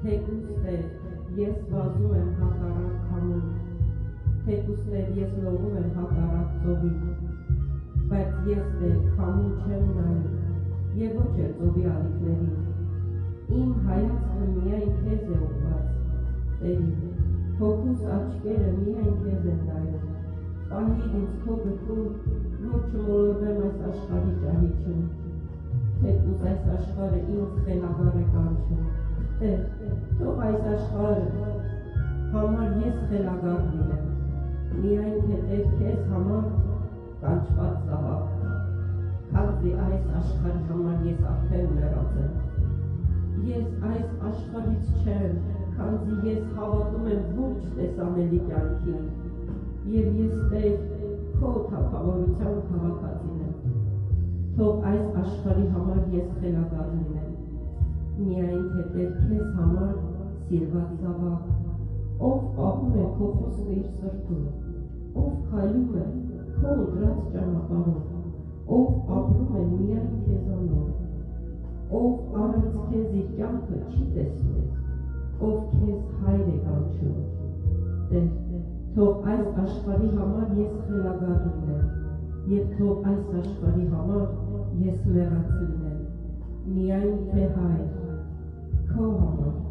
Թեկուստեր, ես վազում եմ հակառակ քամուն, թեկուստեր ես լողում եմ հակառակ ծովին, բայց ես դեռ քամուն չեմ նայում, եւ ոչ էլ ծովի ալիքներին, իմ հայացքը միայն քեզ է ուղղված, Տերին, հոգուս աչքերը միայն քեզ են նայում, պահիր ինձ քո գլխում, որ չմոլորվեմ այս աշխարհի ճահիճում, թեկուզ այս աշխարհը ինձ խելագար է կանչում, Տեր, թող այս աշխարհը համար ես խելագար լինեմ, միայն թե Տեր քեզ համար կանչված զավակ, քանզի այս աշխարհի համար ես արդեն մեռած եմ, ես այս աշխարհից չեմ, քանզի ես հավատում եմ ոչ տեսանելի կյանքին, եւ ես Տեր քո թագավորության քաղաքացին եմ, թող այս աշխարհի համար ես խելագար լինեմ, միայն թե Տեր քեզ համար սիրված զավակ, ով պահում է քո խոսքը իր սրտում, ով քայլում է քո ընտրած ճանապարհով, ով ապրում է միայն քեզանով, ով առանց քեզ իր կյանքը չի տեսնում, ով քեզ հայր է կանչում, Տեր, թող այս աշխարհի համար ես խելագար լինեմ, եւ թող այս աշխարհի համար ես մեռած լինեմ, միայն թե հայր, քո համար